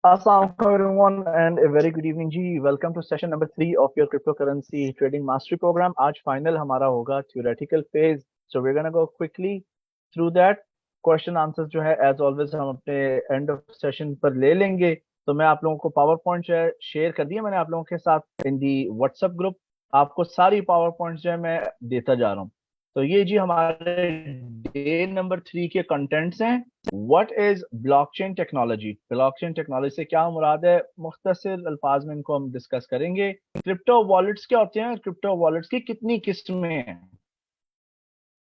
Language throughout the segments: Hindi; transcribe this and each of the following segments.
Assalamualaikum everyone and a very good evening जी. Welcome to session number 3 of your cryptocurrency trading mastery program. आज फाइनल हमारा होगा theoretical phase. So we're gonna go quickly through that. Question answers जो है as always हम अपने end of session पर ले लेंगे. तो मैं आप लोगों को पावर पॉइंट जो है शेयर कर दिया मैंने आप लोगों के साथ इन दी व्हाट्सएप ग्रुप. आपको सारी पावर पॉइंट्स जो है मैं देता जा रहा हूँ. तो ये जी हमारे डे नंबर 3 के कंटेंट्स हैं. What is blockchain technology. Blockchain technology से क्या मुराद है, मुख्तसर अल्फाज में इनको हम डिस्कस करेंगे. क्रिप्टो वॉलेट्स क्या होते हैं, क्रिप्टो वॉलेट्स की कितनी किस्में हैं.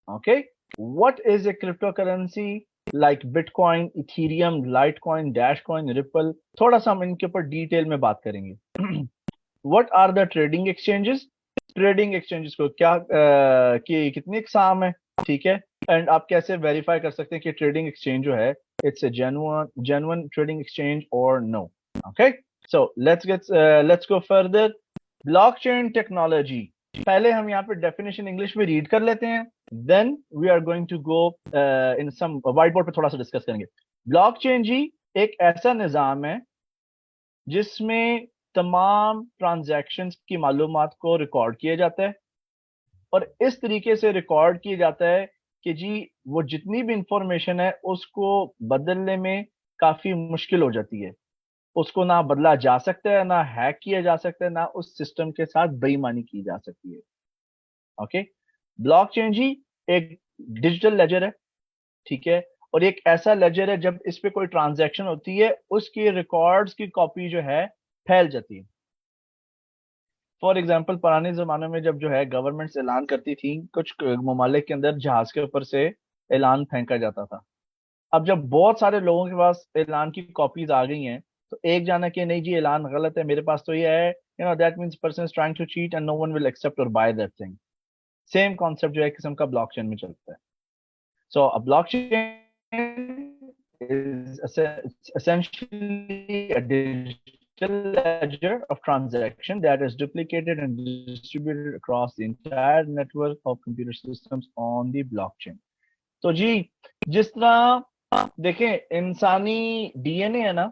Okay, what is a crypto currency like bitcoin, Ethereum, Litecoin, Dashcoin, Ripple. थोड़ा सा हम इनके ऊपर डिटेल में बात करेंगे. What are the trading exchanges. Trading exchanges को क्या की कितनी इकसाम है, ठीक है. एंड आप कैसे वेरीफाई कर सकते हैं कि ट्रेडिंग एक्सचेंज जो है it's a genuine trading exchange और no. Okay, so let's go further. Blockchain technology. पहले हम यहाँ पे डेफिनेशन इंग्लिश में रीड कर लेते हैं, then we are going to go in some white board पे थोड़ा सा डिस्कस करेंगे. ब्लॉकचेन जी एक ऐसा निजाम है जिसमें तमाम ट्रांजैक्शंस की मालूमात को रिकॉर्ड किया जाता है और इस तरीके से रिकॉर्ड किया जाता है कि जी वो जितनी भी इंफॉर्मेशन है उसको बदलने में काफी मुश्किल हो जाती है. उसको ना बदला जा सकता है, ना हैक किया जा सकता है, ना उस सिस्टम के साथ बेईमानी की जा सकती है. ओके, ब्लॉकचेन जी एक डिजिटल लेजर है, ठीक है. और एक ऐसा लेजर है जब इस पे कोई ट्रांजैक्शन होती है उसकी रिकॉर्ड्स की कॉपी जो है फैल जाती है. फॉर एग्जाम्पल पुराने जमाने में जब जो है गवर्नमेंट ऐलान करती थी, कुछ ममालिक के अंदर जहाज के ऊपर से ऐलान फेंका जाता था. अब जब बहुत सारे लोगों के पास ऐलान की कॉपीज आ गई हैं तो एक जाना कि नहीं जी ऐलान गलत है, मेरे पास तो ये है, that means person is trying to cheat and no one will accept और buy that thing. Same concept जो है किस्म का ब्लॉकचेन में चलता है. So a blockchain is essentially a digital ledger of transaction that is duplicated and distributed across the entire network of computer systems on the blockchain. तो जी जिस तरह देखें इंसानी डीएनए है ना,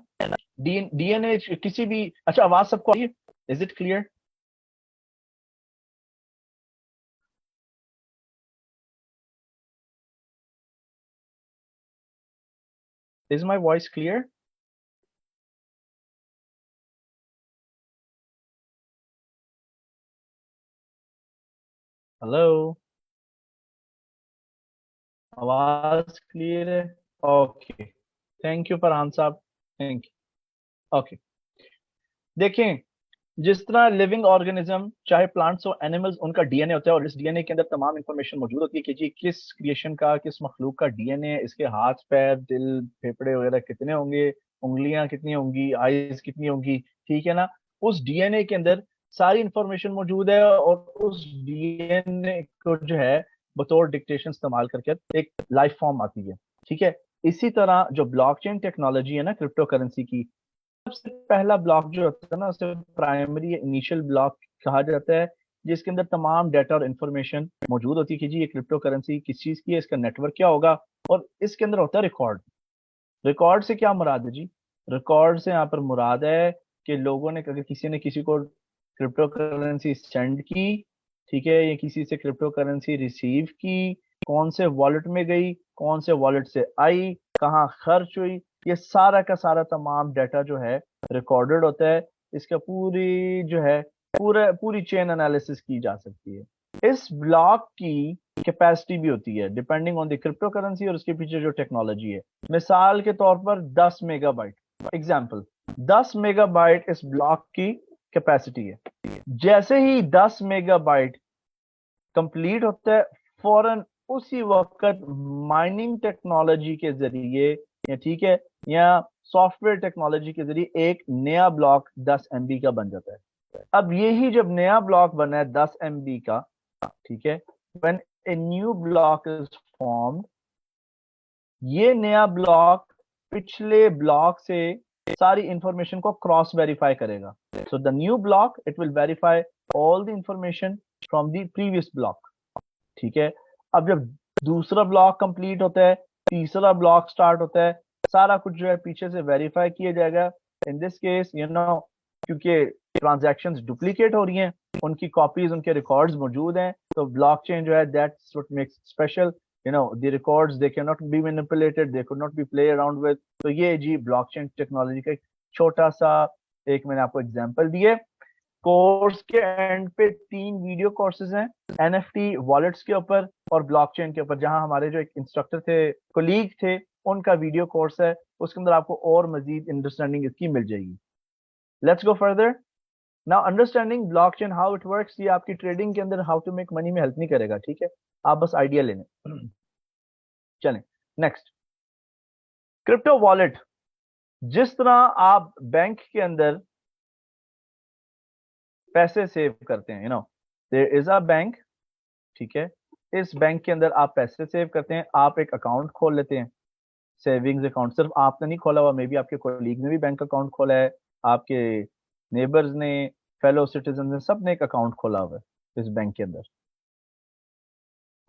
डीएनए किसी भी. अच्छा आवाज सबको आ रही है, is it clear? Is my voice clear? Hello, आवाज क्लियर है? ओके, थैंक यू फरहान साहब, थैंक यू. ओके, देखें जिस तरह लिविंग ऑर्गेनिज्म चाहे प्लांट्स हो एनिमल्स उनका डीएनए होता है और इस डीएनए के अंदर तमाम इंफॉर्मेशन मौजूद होती है कि जी किस क्रिएशन का, किस मखलूक का डीएनए है, इसके हाथ पैर दिल फेफड़े वगैरह कितने होंगे, उंगलियां कितनी होंगी, आईज कितनी होंगी, ठीक है ना. उस डीएनए के अंदर सारी इंफॉर्मेशन मौजूद है और उस डीएनए को जो है बतौर डिक्टेशन इस्तेमाल करके एक लाइफ फॉर्म आती है, ठीक है. इसी तरह जो ब्लॉकचेन टेक्नोलॉजी है ना क्रिप्टो करेंसी की, सबसे पहला ब्लॉक जो होता है ना उसे प्राइमरी इनिशियल ब्लॉक कहा जाता है, जिसके अंदर तमाम डाटा और इंफॉर्मेशन मौजूद होती है कि जी ये क्रिप्टो करेंसी किस चीज की है, इसका नेटवर्क क्या होगा. और इसके अंदर होता है रिकॉर्ड. रिकॉर्ड से क्या मुराद है जी? रिकॉर्ड से यहाँ पर मुराद है कि लोगों ने, अगर किसी ने किसी को क्रिप्टो करेंसी सेंड की, ठीक है, या किसी से क्रिप्टो करेंसी रिसीव की, कौन से वॉलेट में गई, कौन से वॉलेट से आई, कहाँ खर्च हुई, ये सारा का सारा तमाम डाटा जो है रिकॉर्डेड होता है. इसका पूरी जो है पूरी चेन एनालिसिस की जा सकती है. इस ब्लॉक की कैपेसिटी भी होती है depending on the crypto currency और उसके पीछे जो टेक्नोलॉजी है. मिसाल के तौर पर 10 मेगाबाइट एग्जाम्पल, 10 मेगाबाइट इस ब्लॉक की कैपेसिटी है. जैसे ही 10 मेगाबाइट कंप्लीट होता है फौरन उसी वक्त माइनिंग टेक्नोलॉजी के जरिए या ठीक है या सॉफ्टवेयर टेक्नोलॉजी के जरिए एक नया ब्लॉक 10 एमबी का बन जाता है. अब यही जब नया ब्लॉक बना है 10 एमबी का, ठीक है, when a new block is formed, ये नया ब्लॉक पिछले ब्लॉक से सारी इंफॉर्मेशन को क्रॉस वेरीफाई करेगा. So the new block it will verify all the information from the previous block, ठीक है. अब जब दूसरा ब्लॉक कंप्लीट होता है, तीसरा ब्लॉक स्टार्ट होता है, सारा कुछ जो है पीछे से वेरीफाई किया जाएगा. इन दिस केस क्योंकि ट्रांजैक्शंस डुप्लीकेट हो रही हैं, उनकी कॉपीज, उनके रिकॉर्ड्स मौजूद हैं, तो ब्लॉकचेन जो है that's what makes special, the records they can not be manipulated, they could not be play around with. तो ये जी ब्लॉकचेन टेक्नोलॉजी का एक छोटा सा एक मैंने आपको एग्जांपल दिए। कोर्स के एंड पे 3 वीडियो कोर्सेज हैं, एनएफटी वॉलेट्स के ऊपर और ब्लॉकचेन के ऊपर, जहां हमारे जो एक इंस्ट्रक्टर थे, कोलीग थे, उनका वीडियो कोर्स है, उसके अंदर आपको और मजीद अंडरस्टैंडिंग इसकी मिल जाएगी। Let's go further. Now understanding blockchain how it works, ये आपकी ट्रेडिंग के अंदर हाउ टू मेक मनी में हेल्प नहीं करेगा, ठीक है, आप बस आइडिया लेने। चलें नेक्स्ट, क्रिप्टो वॉलेट। जिस तरह आप बैंक के अंदर पैसे सेव करते हैं, देयर इज अ बैंक, ठीक है, इस बैंक के अंदर आप पैसे सेव करते हैं, आप एक अकाउंट खोल लेते हैं, सेविंग्स अकाउंट। सिर्फ आपने नहीं खोला हुआ, मे बी आपके कोलीग ने भी बैंक अकाउंट खोला है, आपके नेबर्स ने, फेलो सिटीजन ने, सब ने एक अकाउंट खोला हुआ है इस बैंक के अंदर।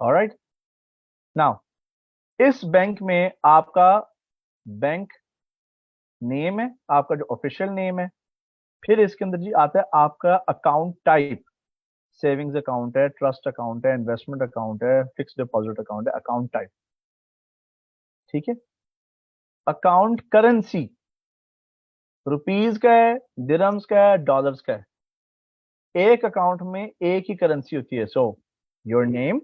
ऑलराइट, नाउ इस बैंक में आपका बैंक नेम है, आपका जो ऑफिशियल नेम है, फिर इसके अंदर जी आता है आपका अकाउंट टाइप, सेविंग्स अकाउंट है, ट्रस्ट अकाउंट है, इन्वेस्टमेंट अकाउंट है, फिक्स्ड डिपॉजिट अकाउंट है, अकाउंट टाइप, ठीक है। अकाउंट करेंसी, रुपीज का है, दिरहम्स का है, डॉलर्स का है। एक अकाउंट में एक ही करेंसी होती है। सो योर नेम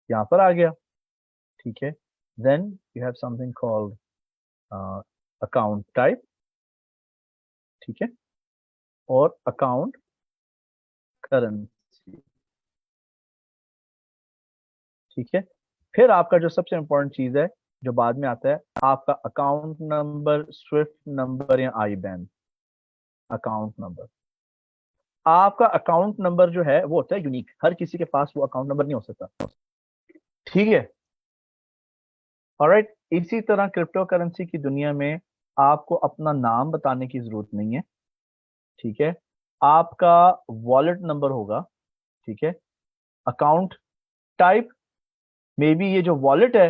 यहां पर आ गया, ठीक है। Then you have something called account type, ठीक है, और अकाउंट करेंसी, ठीक है। फिर आपका जो सबसे इंपॉर्टेंट चीज है जो बाद में आता है, आपका अकाउंट नंबर, स्विफ्ट नंबर या आईबैन। अकाउंट नंबर, आपका अकाउंट नंबर जो है वो होता है यूनिक, हर किसी के पास वो अकाउंट नंबर नहीं हो सकता, ठीक है। ऑलराइट, इसी तरह क्रिप्टो करेंसी की दुनिया में आपको अपना नाम बताने की जरूरत नहीं है, ठीक है। आपका वॉलेट नंबर होगा, ठीक है। अकाउंट टाइप, मे बी ये जो वॉलेट है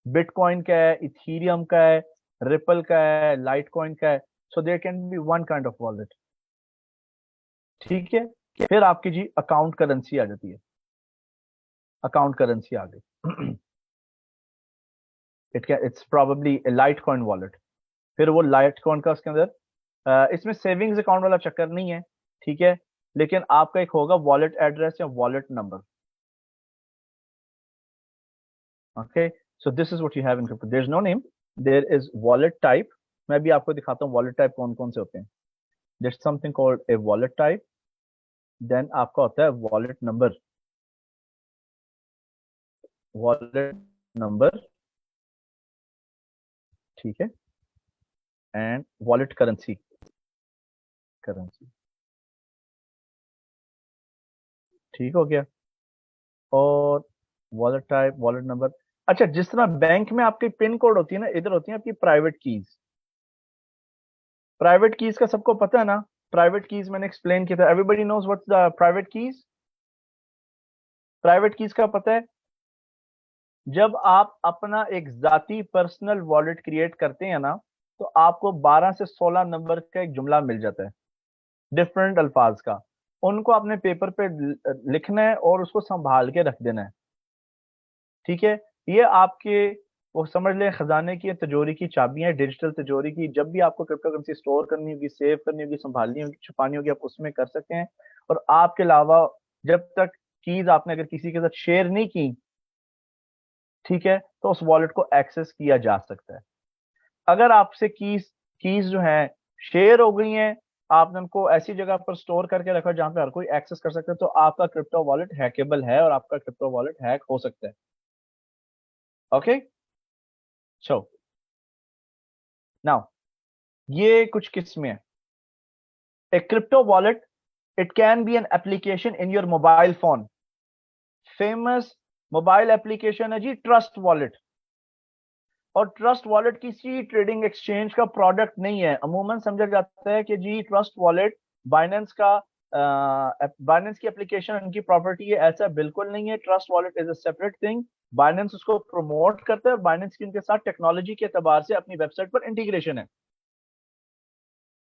बिटकॉइन का है, इथीरियम का है, रिपल का है, लाइटकॉइन का है, so there can be one kind of wallet, ठीक है। फिर आपकी जी अकाउंट करेंसी आ जाती है, अकाउंट करेंसी आ गई। It's probably Litecoin wallet. फिर वो लाइटकॉइन का उसके अंदर इसमें सेविंग्स अकाउंट वाला चक्कर नहीं है, ठीक है, लेकिन आपका एक होगा वॉलेट एड्रेस या wallet number. Okay, so this is what you have in crypto, there is no name, there is wallet type. मैं भी आपको दिखाता हूँ वॉलेट टाइप कौन कौन से होते हैं। There is something called a wallet type, then आपका होता है वॉलेट नंबर, वॉलेट नंबर, ठीक है, एंड वॉलेट करेंसी, करेंसी, ठीक हो गया। और वॉलेट टाइप, वॉलेट नंबर। अच्छा, जिस तरह बैंक में आपकी पिन कोड होती है ना, इधर होती है आपकी प्राइवेट कीज। प्राइवेट कीज का सबको पता है ना, प्राइवेट कीज मैंने एक्सप्लेन किया था, everybody knows what's the private keys. Private keys का पता है, जब आप अपना एक जाती पर्सनल वॉलेट क्रिएट करते हैं ना, तो आपको 12 से 16 नंबर का एक जुमला मिल जाता है, डिफरेंट अल्फाज का। उनको आपने पेपर पे लिखना है और उसको संभाल के रख देना है, ठीक है। ये आपके, वो समझ लें, खजाने की, तिजोरी की चाबियां, डिजिटल तिजोरी की। जब भी आपको क्रिप्टो करेंसी स्टोर करनी होगी, सेव करनी होगी, संभालनी होगी, छुपानी होगी, आप उसमें कर सकते हैं। और आपके अलावा जब तक कीज आपने अगर किसी के साथ शेयर नहीं की, ठीक है, तो उस वॉलेट को एक्सेस किया जा सकता है। अगर आपसे कीज कीज जो है शेयर हो गई हैं, आपने उनको ऐसी जगह पर स्टोर करके रखा जहां पे हर कोई एक्सेस कर सकता है, तो आपका क्रिप्टो वॉलेट हैकेबल है और आपका क्रिप्टो वॉलेट हैक हो सकता है। ओके, सो नाउ ये कुछ किस्में हैं। A crypto wallet, it can be an application in your mobile phone. Famous mobile application है जी ट्रस्ट वॉलेट। और ट्रस्ट वॉलेट किसी ट्रेडिंग एक्सचेंज का प्रोडक्ट नहीं है। अमूमन समझा जाता है कि जी ट्रस्ट वॉलेट बाइनेंस का, बाइनेंस की एप्लीकेशन उनकी प्रॉपर्टी है, ऐसा बिल्कुल नहीं है। Trust wallet is a separate thing. Binance उसको प्रमोट करता है, बाइनेंस की उनके साथ टेक्नोलॉजी के एतबार से अपनी वेबसाइट पर इंटीग्रेशन है।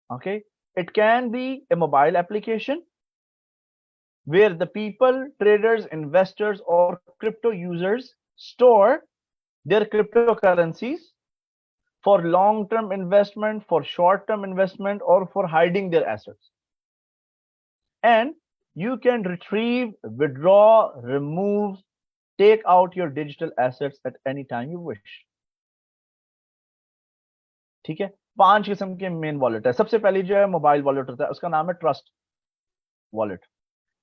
Okay, it can be A mobile application where the people, traders, investors, or crypto users store their cryptocurrencies for long-term investment, for short-term investment, or for hiding their assets. And you can retrieve, withdraw, remove, take out your digital assets at any time you wish. ठीक है, 5 किस्म के मेन वॉलेट है। सबसे पहली जो है मोबाइल वॉलेट होता है, उसका नाम है trust wallet.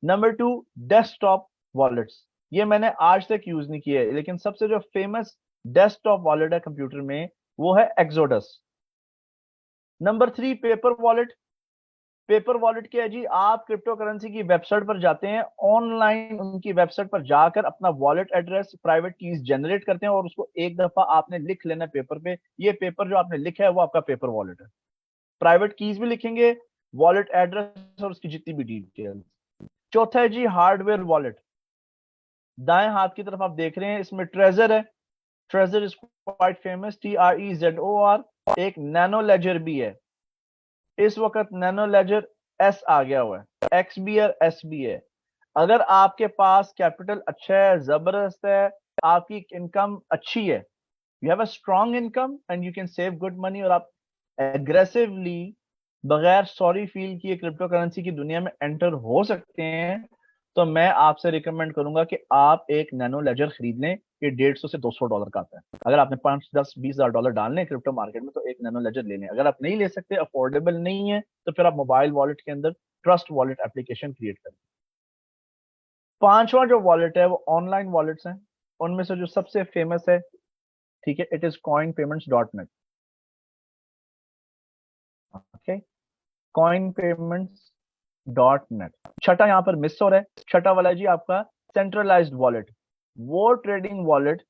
Number 2, desktop wallets. ये मैंने आज तक यूज नहीं किया है, लेकिन सबसे जो फेमस डेस्कटॉप वॉलेट है कंप्यूटर में वो है exodus. Number 3, paper wallet. Paper wallet क्या है जी? आप क्रिप्टो करेंसी की वेबसाइट पर जाते हैं, ऑनलाइन उनकी वेबसाइट पर जाकर अपना wallet address, private keys generate करते हैं और उसको एक दफा आपने लिख लेना पेपर पे। ये पेपर जो आपने लिखा है वो आपका पेपर वॉलेट है। प्राइवेट कीज भी लिखेंगे, वॉलेट एड्रेस और उसकी जितनी भी डिटेल। चौथा है जी हार्डवेयर वॉलेट। दाएं हाथ की तरफ आप देख रहे हैं, इसमें ट्रेजर है। Treasure is quite famous, TREZOR। एक नैनो लेजर भी है, इस वक्त नैनो लेजर एस आ गया हुआ है, एक्स भी है, एस भी है। अगर आपके पास कैपिटल अच्छा है, जबरदस्त है, आपकी इनकम अच्छी है, you have a strong income and you can save good money, और आप एग्रेसिवली बगैर सॉरी फील किए क्रिप्टो करेंसी की दुनिया में एंटर हो सकते हैं, तो मैं आपसे रिकमेंड करूंगा कि आप एक नैनो लेजर खरीद लें। ये $150 से $200 का आता है। अगर आपने 5, 10, 20 हजार डॉलर डालने क्रिप्टो मार्केट में, तो एक नैनो लेजर ले लें। अगर आप नहीं ले सकते, अफोर्डेबल नहीं है, तो फिर आप मोबाइल वॉलेट के अंदर ट्रस्ट वॉलेट एप्लीकेशन क्रिएट करें। पांचवा जो वॉलेट है वो ऑनलाइन वॉलेट्स हैं। उनमें से जो सबसे फेमस है, ठीक है, it is coinpayments.net। Okay, coinpayments.net। छठा यहां पर मिस हो रहा है, छठा वाला है जी आपका सेंट्रलाइज्ड वॉलेट। वो ट्रेडिंग वॉलेट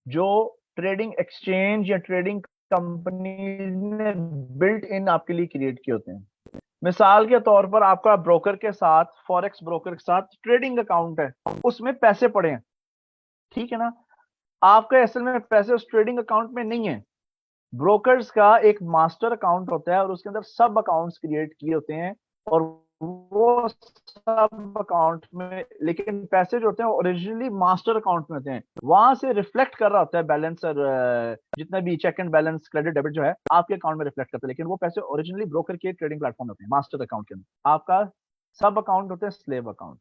जो ट्रेडिंग एक्सचेंज या ट्रेडिंग कंपनी ने बिल्ट इन आपके लिए क्रिएट किए होते हैं। मिसाल के तौर पर आपका ब्रोकर के साथ, फॉरेक्स ब्रोकर के साथ ट्रेडिंग अकाउंट है, उसमें पैसे पड़े हैं, ठीक है ना? आपका असल में पैसे उस ट्रेडिंग अकाउंट में नहीं है। ब्रोकर्स का एक मास्टर अकाउंट होता है और उसके अंदर सब अकाउंट्स क्रिएट किए होते हैं, और वो सब अकाउंट में, लेकिन पैसे जो होते हैं ओरिजिनली मास्टर अकाउंट में होते हैं, वहां से रिफ्लेक्ट कर रहा होता है बैलेंस, और जितना भी check and balance, credit debit जो है आपके अकाउंट में रिफ्लेक्ट करता है, लेकिन वो पैसे ओरिजिनली ब्रोकर के ट्रेडिंग प्लेटफॉर्म में होते हैं, मास्टर अकाउंट के अंदर। आपका सब अकाउंट होते हैं स्लेव अकाउंट।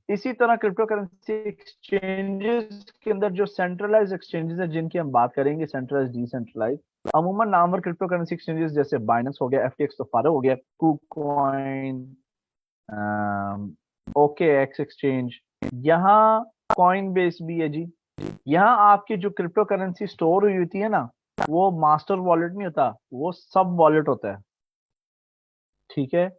इसी तरह क्रिप्टो करेंसी एक्सचेंजेस के अंदर जो सेंट्रलाइज एक्सचेंजेस है जिनकी हम बात करेंगे, सेंट्रलाइज, डिसेंट्रलाइज, अमूमन नामवर क्रिप्टो करेंसी एक्सचेंजेस जैसे बाइनेंस हो गया, FTX तो फारो हो गया, KuCoin, OKX एक्सचेंज, यहाँ कॉइन बेस भी है जी। यहाँ आपकी जो क्रिप्टो करेंसी स्टोर हुई होती है ना, वो मास्टर वॉलेट नहीं होता, वो सब वॉलेट होता है, ठीक है?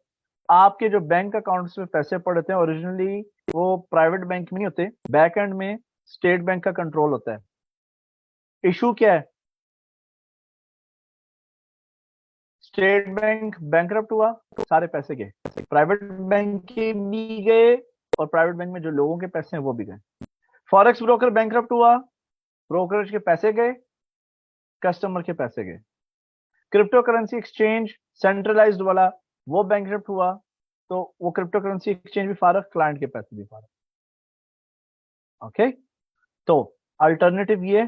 आपके जो बैंक अकाउंट्स में पैसे पड़ते हैं ओरिजिनली, वो प्राइवेट बैंक में नहीं होते, बैक एंड में स्टेट बैंक का कंट्रोल होता है। इशू क्या है? स्टेट बैंक बैंकरप्ट हुआ, सारे पैसे गए, प्राइवेट बैंक के भी गए, और प्राइवेट बैंक में जो लोगों के पैसे हैं वो भी गए। फॉरेक्स ब्रोकर बैंकरप्ट हुआ, ब्रोकरेज के पैसे गए, कस्टमर के पैसे गए। क्रिप्टो करेंसी एक्सचेंज सेंट्रलाइज्ड वाला, वो बैंकरप्ट हुआ, तो वो क्रिप्टो करेंसी एक्सचेंज भी फारक, क्लाइंट के पैसे भी फारक। ओके, तो अल्टरनेटिव ये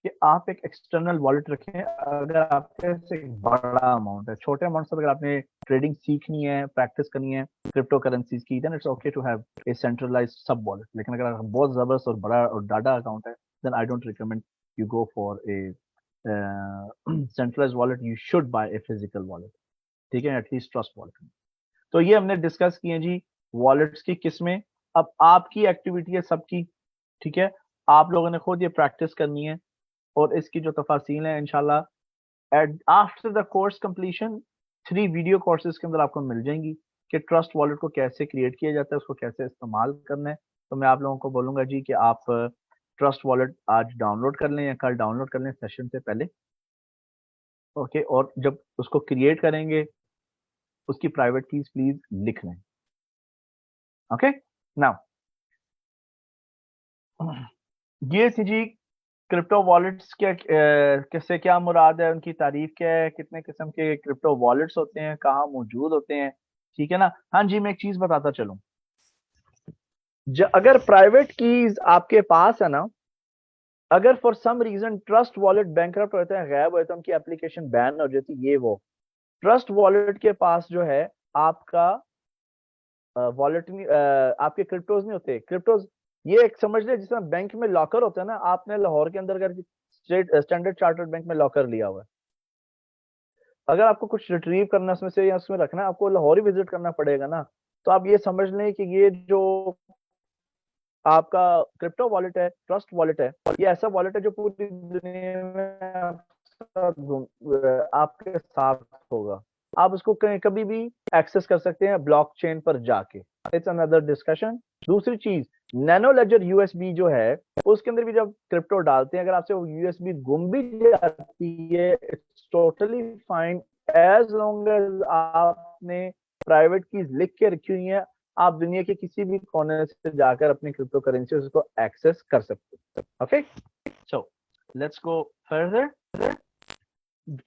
कि आप एक एक्सटर्नल वॉलेट रखें। अगर आपके पास एक बड़ा अमाउंट है, छोटे अमाउंट से अगर आपने ट्रेडिंग सीखनी है, प्रैक्टिस करनी है क्रिप्टो करेंसीज की, then it's okay to have a centralized sub wallet. लेकिन अगर बहुत जबरदस्त और बड़ा और डाटा अकाउंट है, then I don't recommend you go for a centralized wallet, you should buy a physical wallet, ठीक है, एटलीस्ट ट्रस्ट वॉलेट। तो ये हमने डिस्कस किए जी वॉलेट्स की किस्में। अब आपकी एक्टिविटी है सबकी, ठीक है, आप लोगों ने खुद ये प्रैक्टिस करनी है, और इसकी जो तफासील है इंशाल्लाह at after the course completion 3 video courses के अंदर आपको मिल जाएंगी कि ट्रस्ट वॉलेट को कैसे क्रिएट किया जाता है, उसको कैसे इस्तेमाल करना है। तो मैं आप लोगों को बोलूंगा जी कि आप ट्रस्ट वॉलेट आज डाउनलोड कर लें या कल डाउनलोड कर लें सेशन से पहले, ओके, और जब उसको क्रिएट करेंगे उसकी प्राइवेट कीज प्लीज लिख लें। ओके, नाउ ये थी जी क्रिप्टो वॉलेट्स के किससे क्या मुराद है, उनकी तारीफ क्या है, कितने किस्म के क्रिप्टो वॉलेट्स होते हैं, कहाँ मौजूद होते हैं, ठीक है ना। हाँ जी, मैं एक चीज बताता चलूं। अगर प्राइवेट कीज आपके पास है ना, अगर for some reason Trust Wallet bankrupt होते हैं, गायब होते हैं, उनकी एप्लीकेशन बैन हो जाती है, ये वो ट्रस्ट वॉलेट के पास जो है आपका वॉलेट नहीं, आपके क्रिप्टोज नहीं होते। क्रिप्टोज ये एक समझ ले जिस तरह बैंक में लॉकर होता है ना, आपने लाहौर के अंदर अगर स्टेट स्टैंडर्ड चार्टर्ड बैंक में लॉकर लिया हुआ है, अगर आपको कुछ रिट्रीव करना है उसमें से या उसमें रखना है, आपको लाहौर ही विजिट करना पड़ेगा ना। तो आप ये समझ लें कि ये जो आपका क्रिप्टो वॉलेट है, ट्रस्ट वॉलेट है, ये ऐसा वॉलेट है जो पूरी दुनिया में आपके साथ होगा। आप उसको कहीं कभी भी एक्सेस कर सकते हैं ब्लॉकचेन पर जाके। It's another discussion. दूसरी चीज, नैनो लेजर यूएसबी जो है, उसके अंदर भी जब क्रिप्टो डालते हैं, अगर आपसे वो यूएसबी गुम भी जाती है, it's totally fine as long as आपने प्राइवेट कीज लिख के रखी हुई है। आप दुनिया के किसी भी कोने से जाकर अपनी क्रिप्टो करेंसी उसको एक्सेस कर सकते हैं। Okay, so let's go further.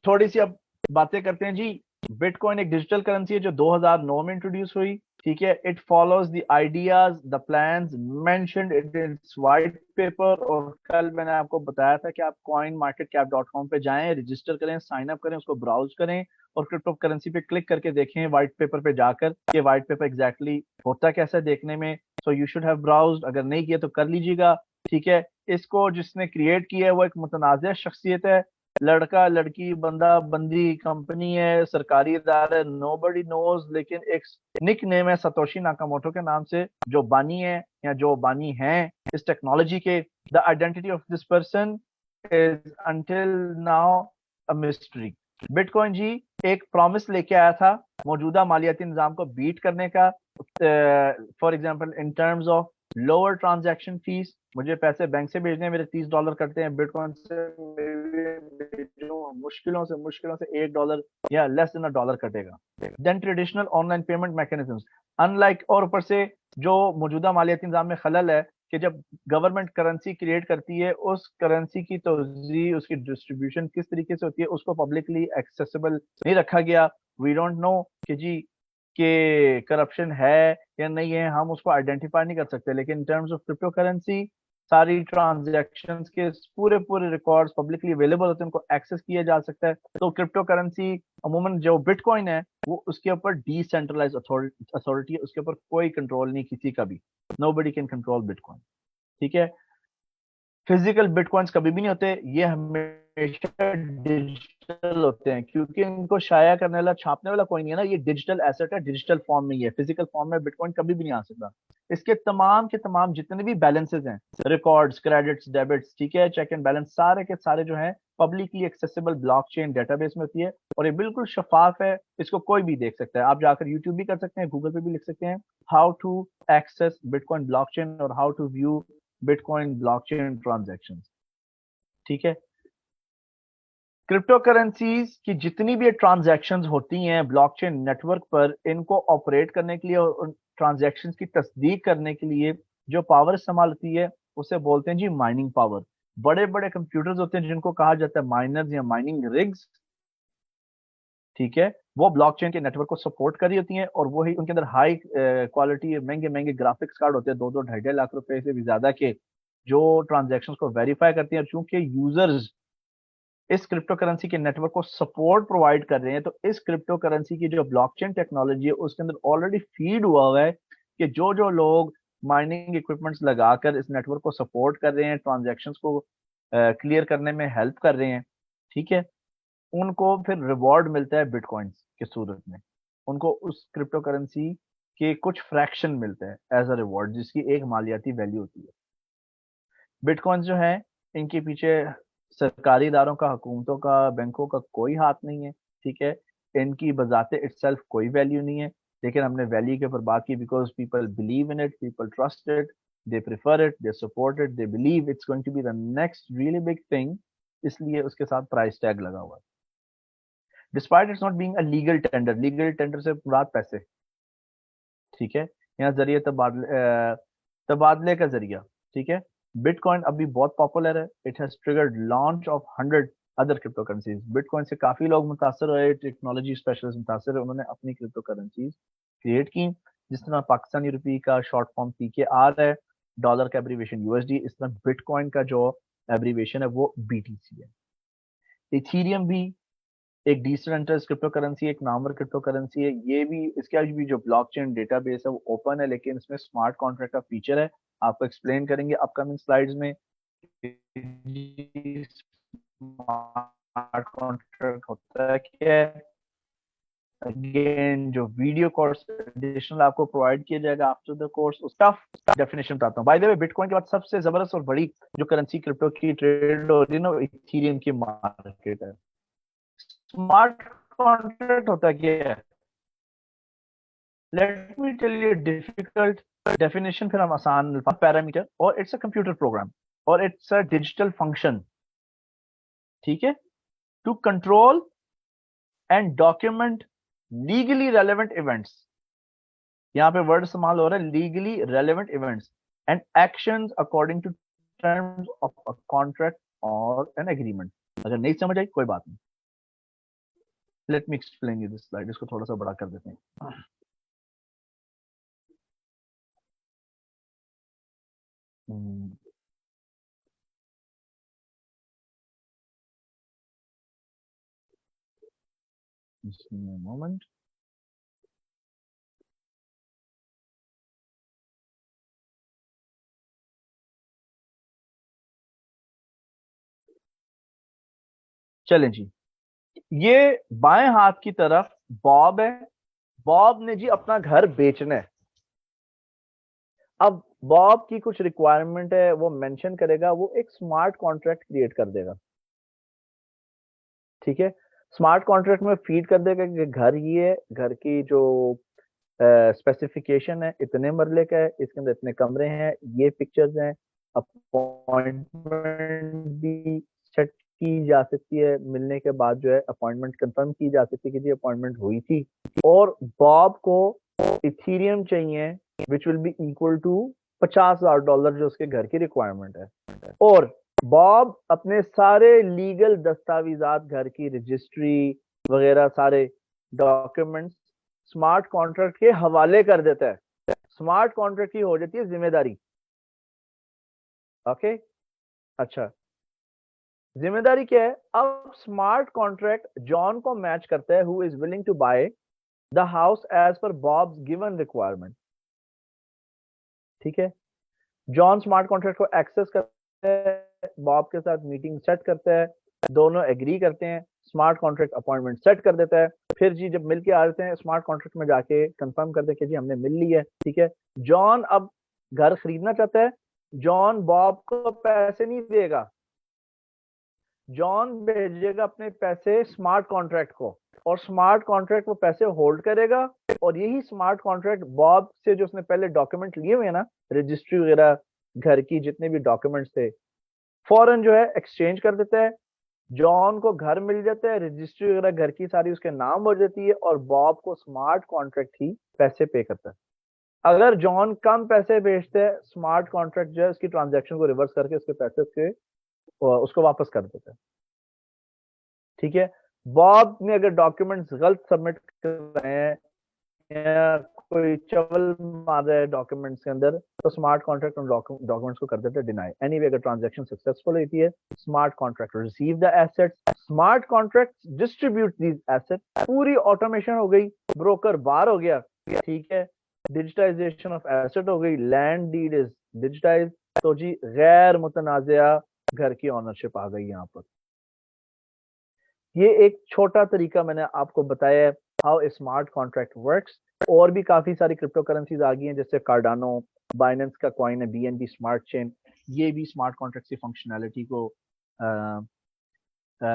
थोड़ी सी अब बातें करते हैं जी। बिटकॉइन एक डिजिटल करेंसी है जो 2009 में इंट्रोड्यूस हुई, ठीक है। It follows the ideas the plans mentioned in its white paper. और कल मैंने आपको बताया था कि आप coinmarketcap.com पे जाएं, रजिस्टर करें, साइन अप करें, उसको ब्राउज करें और क्रिप्टो करेंसी पे क्लिक करके देखें व्हाइट पेपर पे जाकर कि व्हाइट पेपर एग्जैक्टली होता कैसा है देखने में। सो यू शुड हैव ब्राउज्ड, अगर नहीं किया तो कर लीजिएगा, ठीक है। इसको जिसने क्रिएट किया है वो एक मुतनाज़ शख्सियत है, लड़का लड़की बंदा बंदी कंपनी है, सरकारी इदारा है, नोबडी नोज, लेकिन एक निक नेम है सतोशी नाकामोटो के नाम से, जो बानी है या जो बानी हैं इस टेक्नोलॉजी के। The identity of this person is until now a mystery. Bitcoin जी एक प्रॉमिस लेके आया था मौजूदा मालियाती निजाम को बीट करने का, for example in terms of lower transaction fees. मुझे पैसे बैंक से भेजने हैं, मेरे $30 कटते हैं, बिटकॉइन से मुश्किलों से $1 या लेस देन $1 कटेगा। Then traditional online payment mechanisms, unlike, और ऊपर से जो मौजूदा मालियाती निजाम में खलल है कि जब गवर्नमेंट करेंसी क्रिएट करती है, उस करेंसी की तोज़ी, उसकी डिस्ट्रीब्यूशन किस तरीके से होती है, उसको पब्लिकली एक्सेसिबल नहीं रखा गया। वी डोंट नो कि जी कि करप्शन है या नहीं है, हम उसको आइडेंटिफाई नहीं कर सकते। लेकिन in terms of crypto currency सारी ट्रांजैक्शंस के पूरे पूरे रिकॉर्ड्स पब्लिकली अवेलेबल होते हैं, उनको एक्सेस किया जा सकता है। तो क्रिप्टो करेंसी अमूमन जो बिटकॉइन है वो उसके ऊपर डिसेंट्रलाइज अथॉरिटी है, उसके ऊपर कोई कंट्रोल नहीं किसी का भी। नोबडी कैन कंट्रोल बिटकॉइन, ठीक है। फिजिकल बिटकॉइंस कभी भी नहीं होते, ये हमेशा डिजिटल होते हैं, क्योंकि इनको शाया करने वाला छापने वाला कोई नहीं है ना। ये डिजिटल एसेट है, डिजिटल फॉर्म में ही है, फिजिकल फॉर्म में बिटकॉइन कभी भी नहीं आ सकता। इसके तमाम के तमाम जितने भी बैलेंसेस हैं, रिकॉर्ड्स, क्रेडिट्स, डेबिट्स, ठीक है, चेक एंड बैलेंस, सारे के सारे जो हैं पब्लिकली एक्सेसिबल ब्लॉकचेन डेटाबेस में होती है। और ये बिल्कुल शफाफ है, इसको कोई भी देख सकता है। आप जाकर यूट्यूब भी कर सकते हैं, गूगल पे भी लिख सकते हैं how to access bitcoin blockchain और how to view bitcoin blockchain transactions, ठीक है। क्रिप्टो करेंसीज की जितनी भी ट्रांजैक्शंस होती हैं ब्लॉकचेन नेटवर्क पर, इनको ऑपरेट करने के लिए और ट्रांजैक्शंस की तस्दीक करने के लिए जो पावर इस्तेमाल होती है उसे बोलते हैं जी माइनिंग पावर। बड़े बड़े कंप्यूटर्स होते हैं जिनको कहा जाता है माइनर्स या माइनिंग रिग्स, ठीक है। वो ब्लॉकचेन के नेटवर्क को सपोर्ट कर रही होती हैं, और वही उनके अंदर हाई क्वालिटी महंगे महंगे ग्राफिक्स कार्ड होते हैं, 2-2 ढाई लाख रुपए से भी ज्यादा के, जो ट्रांजैक्शंस को वेरीफाई करती हैं। और चूंकि यूजर्स इस क्रिप्टो करेंसी के नेटवर्क को सपोर्ट प्रोवाइड कर रहे हैं, तो इस क्रिप्टो करेंसी की जो ब्लॉकचेन टेक्नोलॉजी है उसके अंदर ऑलरेडी फीड हुआ है कि जो जो लोग माइनिंग इक्विपमेंट्स लगाकर इस नेटवर्क को सपोर्ट कर रहे हैं, ट्रांजैक्शंस को क्लियर करने में हेल्प कर रहे हैं, ठीक है, उनको फिर रिवॉर्ड मिलता है बिटकॉइंस के सूरत में। उनको उस क्रिप्टो करेंसी के कुछ फ्रैक्शन मिलते हैं एज अ रिवॉर्ड, जिसकी एक मालियाती वैल्यू होती है। बिटकॉइंस जो है, इनके पीछे सरकारी इदारों का, हुकूमतों का, बैंकों का कोई हाथ नहीं है, ठीक है। इनकी बजाते इटसेल्फ कोई वैल्यू नहीं है, लेकिन हमने वैल्यू के ऊपर बात की because people believe in it, people trust it, they prefer it, they support it, they believe it's going to be the next really big thing, इसलिए उसके साथ प्राइस टैग लगा हुआ है। Despite it's not being a legal tender से मुराद पैसे, ठीक है, यहाँ जरिए तबादले का जरिया, ठीक है। बिटकॉइन अभी बहुत पॉपुलर है, it has triggered launch of 100 other crypto currencies. Bitcoin से काफी लोग मुतासर हुए, टेक्नोलॉजी स्पेशलिस्ट मुतासर है, उन्होंने अपनी क्रिप्टो करेंसीज क्रिएट की। जिस तरह पाकिस्तानी रुपये का शॉर्ट फॉर्म PKR है, डॉलर का एब्रीविएशन USD, इस तरह बिटकॉइन का जो एब्रीविएशन है वो BTC है। इथीरियम भी एक डिसेंट्रलाइज्ड क्रिप्टो करेंसी, एक नामवर क्रिप्टो करेंसी है। ये भी, इसका भी जो ब्लॉकचेन डेटाबेस है वो ओपन है, लेकिन इसमें स्मार्ट कॉन्ट्रैक्ट का फीचर है। आपको एक्सप्लेन करेंगे अपकमिंग स्लाइड्स में। स्मार्ट कॉन्ट्रैक्ट होता है क्या है। अगेन जो वीडियो कोर्स एडिशनल आपको प्रोवाइड किया जाएगा आफ्टर द कोर्स, उसका डेफिनेशन बताता हूँ। बाय द वे, बिटकॉइन के बाद सबसे जबरदस्त और बड़ी जो करेंसी क्रिप्टो की ट्रेड हो रही है ना, इथीरियम की मार्केट है। स्मार्ट कॉन्ट्रैक्ट होता क्या है? Let me tell you difficult definition, फिर हम आसान पैरामीटर। और इट्स अ कंप्यूटर प्रोग्राम और इट्स अ डिजिटल फंक्शन, ठीक है, to control and document legally relevant events. यहां पे वर्ड इस्तेमाल हो रहा है legally relevant events and actions according to terms of a contract और एन एग्रीमेंट। अगर नहीं समझ आई कोई बात नहीं, let me explain you this slide. इसको थोड़ा सा बड़ा कर देते हैं। मोमेंट, चलें जी। ये बाएं हाथ की तरफ बॉब है। बॉब ने जी अपना घर बेचना है। अब बॉब की कुछ रिक्वायरमेंट है, वो मेंशन करेगा, वो एक स्मार्ट कॉन्ट्रैक्ट क्रिएट कर देगा, ठीक है। स्मार्ट कॉन्ट्रैक्ट में फीड कर देगा कि घर ये है, घर की जो स्पेसिफिकेशन है इतने मरले का है, इसके अंदर इतने कमरे हैं, ये पिक्चर्स हैं। अपॉइंटमेंट भी सेट की जा सकती है, मिलने के बाद जो है अपॉइंटमेंट कंफर्म की जा सकती है कि जी अपॉइंटमेंट हुई थी। और बॉब को इथीरियम चाहिए which will be equal to $50,000 जो उसके घर की रिक्वायरमेंट है। और बॉब अपने सारे लीगल दस्तावेजात, घर की रजिस्ट्री वगैरह सारे डॉक्यूमेंट्स स्मार्ट कॉन्ट्रैक्ट के हवाले कर देता है। स्मार्ट कॉन्ट्रैक्ट की हो जाती है जिम्मेदारी। ओके, अच्छा, जिम्मेदारी क्या है? अब स्मार्ट कॉन्ट्रैक्ट जॉन को मैच करता है, who is willing to buy the house as per Bob's given requirement, ठीक है। जॉन स्मार्ट कॉन्ट्रैक्ट को एक्सेस करता है, बॉब के साथ मीटिंग सेट करता है, दोनों एग्री करते हैं, स्मार्ट कॉन्ट्रैक्ट अपॉइंटमेंट सेट कर देता है। फिर जी जब मिल के आ जाते हैं, स्मार्ट कॉन्ट्रैक्ट में जाके कंफर्म करते हैं कि जी हमने मिल ली है, ठीक है। जॉन अब घर खरीदना चाहता है। जॉन बॉब को पैसे नहीं देगा, जॉन भेजेगा अपने पैसे स्मार्ट कॉन्ट्रैक्ट को, और स्मार्ट कॉन्ट्रैक्ट वो पैसे होल्ड करेगा। और यही स्मार्ट कॉन्ट्रैक्ट बॉब से जो उसने पहले डॉक्यूमेंट लिए हुए हैं ना, रजिस्ट्री वगैरह, घर की जितने भी डॉक्यूमेंट्स थे, फौरन जो है एक्सचेंज कर देता है। जॉन को घर मिल जाता है, रजिस्ट्री वगैरह घर की सारी उसके नाम हो जाती है, और बॉब को स्मार्ट कॉन्ट्रैक्ट ही पैसे पे करता है। अगर जॉन कम पैसे भेजते हैं, स्मार्ट कॉन्ट्रैक्ट जो है उसकी ट्रांजैक्शन को रिवर्स करके उसके पैसे उसको वापस कर देता है, ठीक है। बॉब ने अगर डॉक्यूमेंट्स गलत सबमिट कर रहे हैं या कोई चवल मार रहा है डॉक्यूमेंट्स के अंदर, तो स्मार्ट कॉन्ट्रैक्ट उन डॉक्यूमेंट्स को कर देते हैं डिनाई। एनीवे अगर ट्रांजैक्शन सक्सेसफुल होती है, smart contract receive the assets, smart contract distribute these assets. पूरी ऑटोमेशन हो गई, ब्रोकर बार हो गया, ठीक है। डिजिटाइजेशन ऑफ एसेट हो गई, लैंड डीड इज डिजिटाइज। तो जी गैर मुतनाज़िया घर की ऑनरशिप आ गई यहाँ पर। ये एक छोटा तरीका मैंने आपको बताया है how a smart contract works. और भी काफी सारी क्रिप्टो करेंसीज आ गई हैं, जैसे कार्डानो, बाइनेंस का कॉइन है BNB स्मार्ट चेन, ये भी स्मार्ट कॉन्ट्रैक्ट की फंक्शनैलिटी को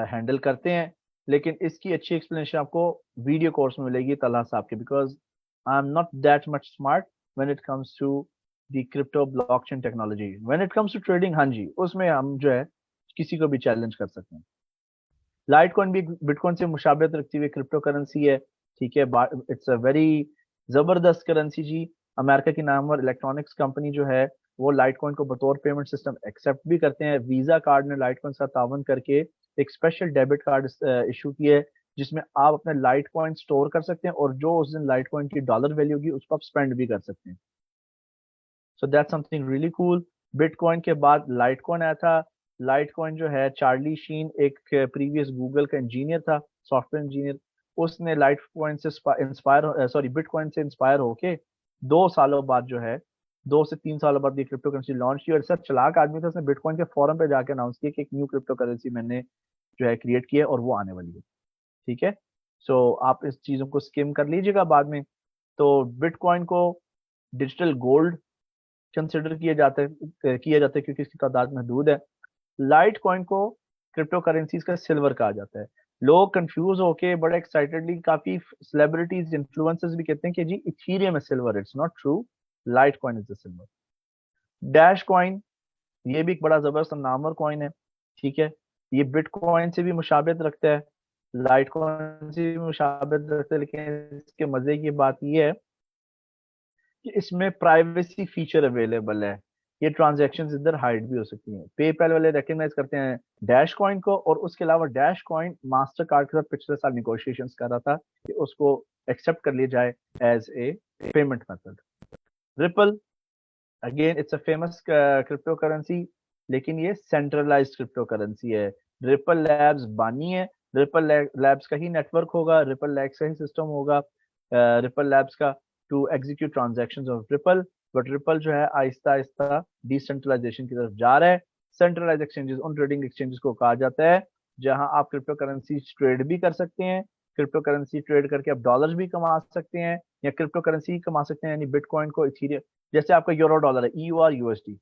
हैंडल करते हैं। लेकिन इसकी अच्छी एक्सप्लेनेशन आपको वीडियो कोर्स में मिलेगी तलहा साहब के, because I am not that much smart when it comes to the crypto blockchain technology. When it comes to trading, हाँ जी, उसमें हम जो है किसी को भी चैलेंज कर सकते हैं। लाइटकॉइन भी बिटकॉइन से मुशाबहत रखती हुई क्रिप्टो करेंसी है, ठीक है। इट्स अ वेरी जबरदस्त करेंसी जी। अमेरिका की नामवर इलेक्ट्रॉनिक्स कंपनी जो है वो लाइटकॉइन को बतौर पेमेंट सिस्टम एक्सेप्ट भी करते हैं। वीजा कार्ड ने लाइटकॉइन के साथ तावन करके एक स्पेशल डेबिट कार्ड इशू किया है जिसमें आप अपने लाइटकॉइन स्टोर कर सकते हैं और जो उस दिन लाइटकॉइन की डॉलर वैल्यू होगी उसको आप स्पेंड भी कर सकते हैं। So that's something really cool. Bitcoin के बाद लाइटकॉइन आया था। लाइटकॉइन जो है, चार्ली शीन एक प्रीवियस गूगल का इंजीनियर था, सॉफ्टवेयर इंजीनियर, उसने लाइटकॉइन से बिटकॉइन से इंस्पायर होके 2 सालों बाद जो है, 2 से 3 सालों बाद ये क्रिप्टो करेंसी लॉन्च की। और सर चलाक आदमी था, उसने बिटकॉइन के फोरम पे जाके अनाउंस किया कि एक न्यू क्रिप्टो करेंसी मैंने जो है क्रिएट की है और वो आने वाली है। ठीक है, सो आप इस चीजों को स्किम कर लीजिएगा बाद में। तो बिटकॉइन को डिजिटल गोल्ड कंसिडर किया जाता है क्योंकि इसकी तादाद महदूद है। लाइट कॉइन को क्रिप्टो करेंसीज का सिल्वर कहा जाता है। लोग कंफ्यूज होके बड़े एक्साइटेडली, काफी सेलिब्रिटीज इन्फ्लुएंसर्स भी कहते हैं कि जी इथीरियम है silver. It's not true, light coin is the silver. Dash coin, ये भी एक बड़ा जबरदस्त नामवर कॉइन है। ठीक है, ये बिटकॉइन से भी मुशाबियत रखता है, लाइट कॉइन से भी मुशाबियत रखता है, लेकिन इसके मजे की बात ये है कि इसमें प्राइवेसी फीचर अवेलेबल है। ये ट्रांजैक्शंस इधर हाइड भी हो सकती हैं। पेपैल वाले रिकग्नाइज करते हैं डैश कॉइन को, और उसके अलावा डैश कॉइन मास्टर कार्ड के साथ पिछले साल निगोशिएशंस कर रहा था कि उसको एक्सेप्ट कर लिया जाए as a payment method. Ripple, again it's a famous crypto currency, लेकिन ये सेंट्रलाइज्ड क्रिप्टो करेंसी है। रिपल लैब्स बानी है, रिपल लैब्स का ही नेटवर्क होगा, रिपल लैब्स का ही सिस्टम होगा, रिपल लैब्स का, to execute transactions of Ripple. But Ripple जो है आहिस्ता आहिस्ता डिसेंट्रलाइजेशन की तरफ जा रहा है। सेंट्रलाइज एक्सचेंजेस, उन ट्रेडिंग एक्सचेंजेस को कहा जाता है जहां आप क्रिप्टो करेंसी ट्रेड भी कर सकते हैं, क्रिप्टो करेंसी ट्रेड करके आप डॉलर्स भी कमा सकते हैं, या क्रिप्टो करेंसी कमा सकते हैं, यानी बिटकॉइन को इथीरियम, जैसे आपका यूरो डॉलर है, ईयूआर यूएसडी,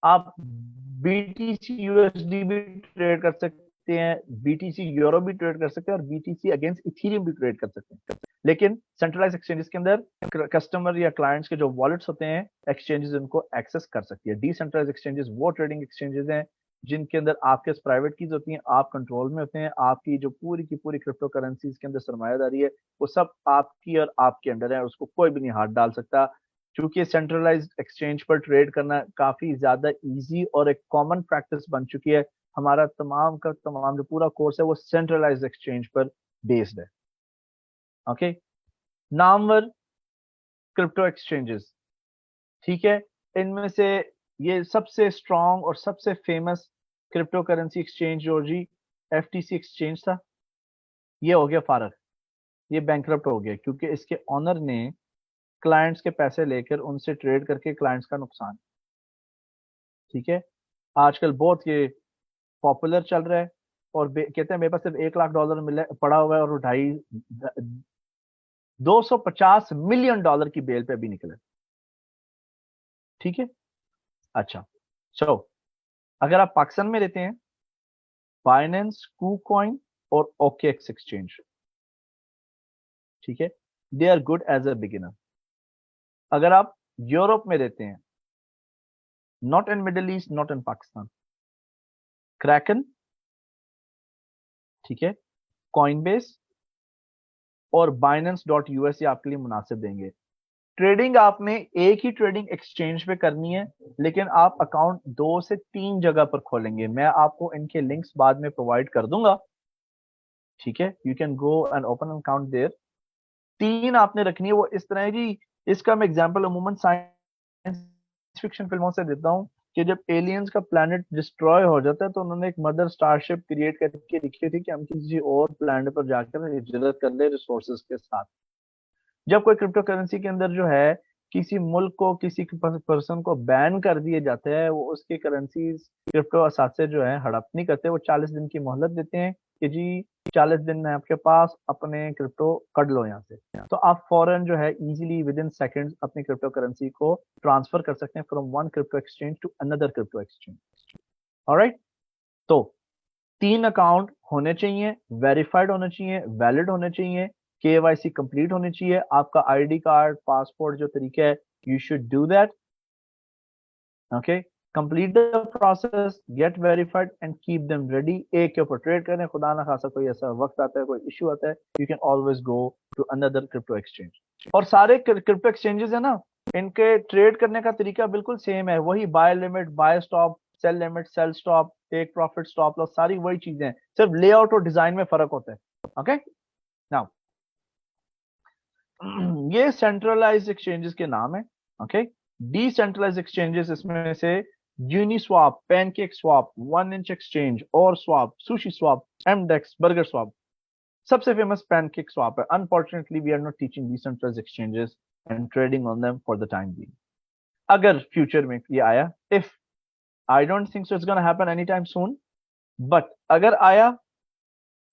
आप बीटीसी यूएसडी भी ट्रेड कर सकते हैं, बीटीसी यूरो भी ट्रेड कर सकते हैं, और बीटीसी अगेंस्ट इथीरियम भी ट्रेड कर सकते हैं। लेकिन सेंट्रलाइज एक्सचेंजेस के अंदर कस्टमर या क्लाइंट्स के जो वॉलेट्स होते हैं, एक्सचेंजेस उनको एक्सेस कर सकती है। डिसेंट्रलाइज एक्सचेंजेस वो ट्रेडिंग एक्सचेंजेस हैं जिनके अंदर आपके प्राइवेट कीज होती हैं, आप कंट्रोल में होते हैं, आपकी जो पूरी की पूरी क्रिप्टो करेंसीज के अंदर सरमायादारी है वो सब आपकी और आपके अंडर है, उसको कोई भी नहीं हाथ डाल सकता। क्योंकि सेंट्रलाइज्ड एक्सचेंज पर ट्रेड करना काफी ज्यादा इजी और एक कॉमन प्रैक्टिस बन चुकी है। हमारा तमाम का तमाम जो पूरा कोर्स है वो सेंट्रलाइज्ड एक्सचेंज पर बेस्ड है। ओके, नामवर क्रिप्टो एक्सचेंजेस, ठीक है, इनमें से ये सबसे स्ट्रॉन्ग और सबसे फेमस क्रिप्टो करेंसी एक्सचेंज जो जी एफटीसी एक्सचेंज था, ये हो गया फारग, ये बैंकरप्ट हो गया क्योंकि इसके ऑनर ने क्लाइंट्स के पैसे लेकर उनसे ट्रेड करके क्लाइंट्स का नुकसान। ठीक है, आजकल बहुत ये पॉपुलर चल रहा है, और कहते हैं मेरे पास सिर्फ $1 लाख मिले पड़ा हुआ है, और वो 250 मिलियन डॉलर की बेल पे अभी निकले। ठीक है, अच्छा, सो अगर आप पाकिस्तान में रहते हैं, बाइनेंस, कूकॉइन और ओकेएक्स एक्सचेंज, ठीक है, they are good as a beginner. अगर आप यूरोप में रहते हैं, not in Middle East, not in Pakistan, Kraken, ठीक है, कॉइनबेस और बाइनेंस डॉट यूएस आपके लिए मुनासिब देंगे। ट्रेडिंग आपने एक ही ट्रेडिंग एक्सचेंज पे करनी है, लेकिन आप अकाउंट 2 से 3 जगह पर खोलेंगे। मैं आपको इनके लिंक्स बाद में प्रोवाइड कर दूंगा। ठीक है, you can go and open account there. 3 आपने रखनी है, वो इस तरह है जी, इसका मैं एग्जांपल अमूमन साइंस फिक्शन फिल्मों से देता हूँ कि जब एलियंस का प्लेनेट डिस्ट्रॉय हो जाता है तो उन्होंने एक मदर स्टारशिप क्रिएट करके लिखी थी कि हम किसी और प्लेनेट पर जाकर हिजरत कर ले रिसोर्सेज के साथ। जब कोई क्रिप्टो करेंसी के अंदर जो है किसी मुल्क को, किसी पर्सन को बैन कर दिए जाते हैं, वो उसकी करेंसी क्रिप्टो असासे जो है हड़प नहीं करते, वो 40 दिन की मोहलत देते हैं कि जी 40 दिन में आपके पास अपने क्रिप्टो कट लो यहाँ से। तो आप फॉरन जो है इजीली विद इन सेकेंड्स अपनी क्रिप्टो करेंसी को ट्रांसफर कर सकते हैं from one crypto exchange to another crypto exchange. Alright, तो 3 अकाउंट होने चाहिए, वेरीफाइड होने चाहिए, वैलिड होने चाहिए, केवाईसी कंप्लीट होनी चाहिए, आपका आईडी कार्ड, पासपोर्ट जो तरीका है, you should do that. Okay, complete the process, gate verified and keep them ready. एक के ऊपर ट्रेड करें, खुदा ना खासा कोई ऐसा वक्त आता है, कोई इशू आता है, you can always go to another crypto exchange. और सारे क्रिप्टो एक्सचेंजेस है ना, इनके ट्रेड करने का तरीका बिल्कुल सेम है, वही buy limit, buy stop, sell limit, sell stop, take profit, stop loss, सारी वही चीजें हैं, सिर्फ लेआउट और डिजाइन में फर्क होता है। ओके नाउ ये सेंट्रलाइज्ड एक्सचेंजेस के नाम है। ओके डिसेंट्रलाइज्ड एक्सचेंजेस इसमें से Uniswap, pancake swap, one inch exchange, और swap, sushi swap, MDEX, burger swap. सबसे फेमस पैनकेक स्वाप है। Unfortunately we are not teaching decentralized exchanges and trading on them for the time being. अगर फ्यूचर में ये आया, if I don't think so it's gonna happen any time soon, but अगर आया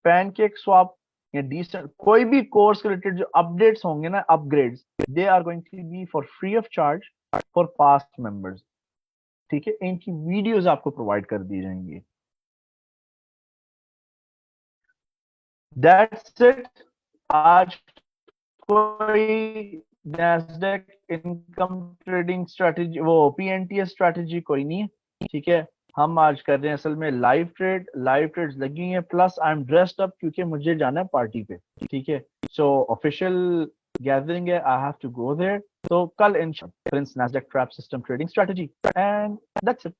पैनकेक स्वैप या डिसेंट कोई भी कोर्स रिलेटेड जो अपडेट्स होंगे ना, upgrades, they are going to be for free of charge for past members. ठीक है, इनकी वीडियोस आपको प्रोवाइड कर दी जाएंगी। That's it. आज कोई नैस्डैक इनकम ट्रेडिंग स्ट्रेटेजी, वो पीएनटीएस स्ट्रेटेजी कोई नहीं है। ठीक है, हम आज कर रहे हैं असल में लाइव ट्रेड, लाइव ट्रेड्स लगी हैं, plus I am dressed up क्योंकि मुझे जाना है पार्टी पे। ठीक है, सो ऑफिशियल गैदरिंग है, I have to go there. तो कल in Prince Nasdaq trap system trading strategy, and that's it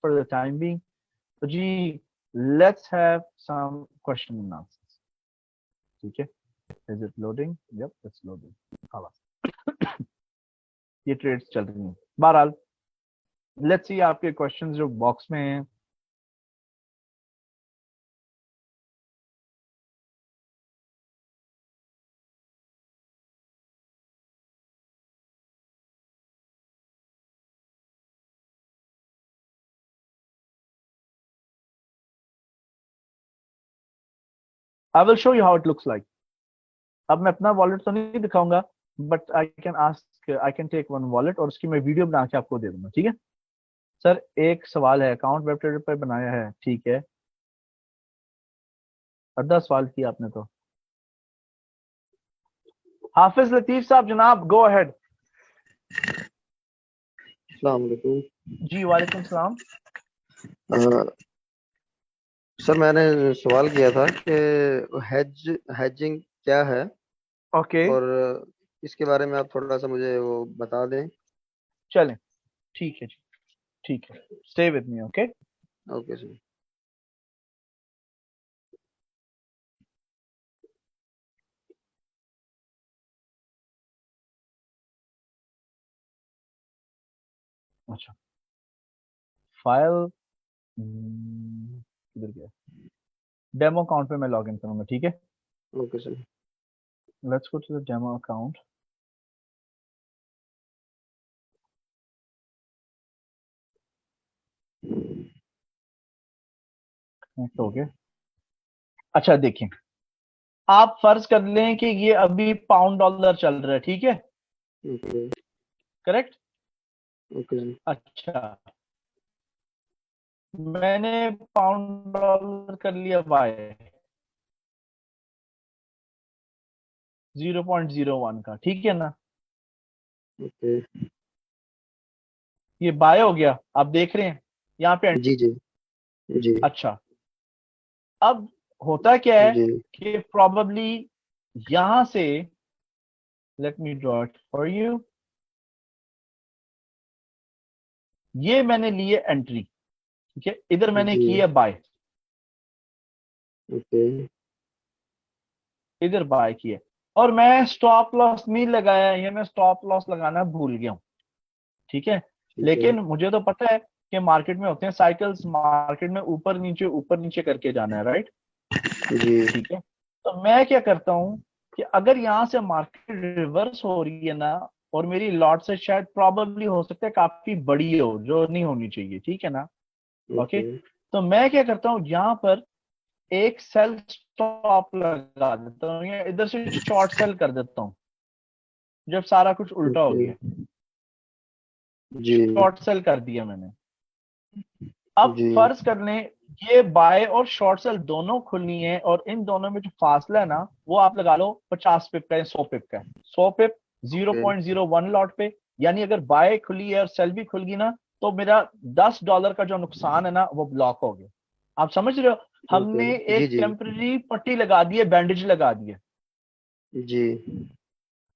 for the time being. तो जी let's have some question and answers. ठीक है, is it loading? Yup it's loading. खलास ये ट्रेड्स चल रही हैं। बहरहाल लेट्स सी आपके क्वेश्चंस जो बॉक्स में हैं। I will show you how it looks like. अब मैं अपना वॉलेट तो नहीं दिखाऊंगा, but I can ask, I can take one wallet और उसकी मैं वीडियो बना के आपको दे दूंगा। ठीक है सर, एक सवाल है, अकाउंट वेब ट्रेडर पर बनाया है। ठीक है, आधा सवाल किया आपने तो। हाफिज लतीफ साहब जनाब, गो अहेड। अस्सलाम वालेकुम। जी वालेकुम सलाम। सर मैंने सवाल किया था कि हेजिंग क्या है, ओके और इसके बारे में आप थोड़ा सा मुझे वो बता दें। चलें, ठीक है जी, ठीक है, stay with me. Okay okay sir. अच्छा, फाइल किधर गया? डेमो अकाउंट पे मैं लॉग इन करूंगा। ठीक है, okay sir. Let's go to the demo account. Connect हो गया। अच्छा देखिए, आप फर्ज कर लें कि ये अभी पाउंड डॉलर चल रहा है। ठीक है, ओके। करेक्ट। Okay sir. अच्छा, मैंने पाउंड डॉलर कर लिया बाय 0.01 का। ठीक है ना, ओके। ये बाय हो गया, आप देख रहे हैं यहाँ पे। जी जी। जी अच्छा, अब होता क्या है जी। कि प्रॉबेबली यहां से, let me draw it for you, ये मैंने लिए एंट्री। ठीक है, इधर मैंने जी। की है बाय, ओके। इधर बाय की है, और मैं स्टॉप लॉस नहीं लगाया, ये मैं स्टॉप लॉस लगाना भूल गया हूं। ठीक है, ठीक है। लेकिन मुझे तो पता है कि मार्केट में होते हैं साइकिल्स, मार्केट में ऊपर नीचे करके जाना है, राइट। जी। ठीक है, तो मैं क्या करता हूं कि अगर यहां से मार्केट रिवर्स हो रही है ना, और मेरी लॉट से शायद प्रॉबेबली हो सकता है काफी बड़ी हो, जो नहीं होनी चाहिए। ठीक है ना, ओके। ओके। तो मैं क्या करता हूं, यहां पर एक सेल स्टॉप लगा देता हूँ, या इधर से शॉर्ट सेल कर देता हूँ जब सारा कुछ उल्टा हो ओके। गया। जी शॉर्ट सेल कर दिया मैंने। अब जी। फर्ज कर लें ये बाय और शॉर्ट सेल दोनों खुलनी है, और इन दोनों में जो फासला है ना, वो आप लगा लो 50 पिप का या 100 पिप का है। 100 पिप ओके। 0.01 लॉट पे, यानी अगर बाय खुली है और सेल भी खुल गई ना, तो मेरा $10 का जो नुकसान है ना, वो ब्लॉक हो गया। आप समझ रहे हो, ओके। हमने जी एक जी। टेम्पररी पट्टी लगा दी है, बैंडेज लगा दी है। जी।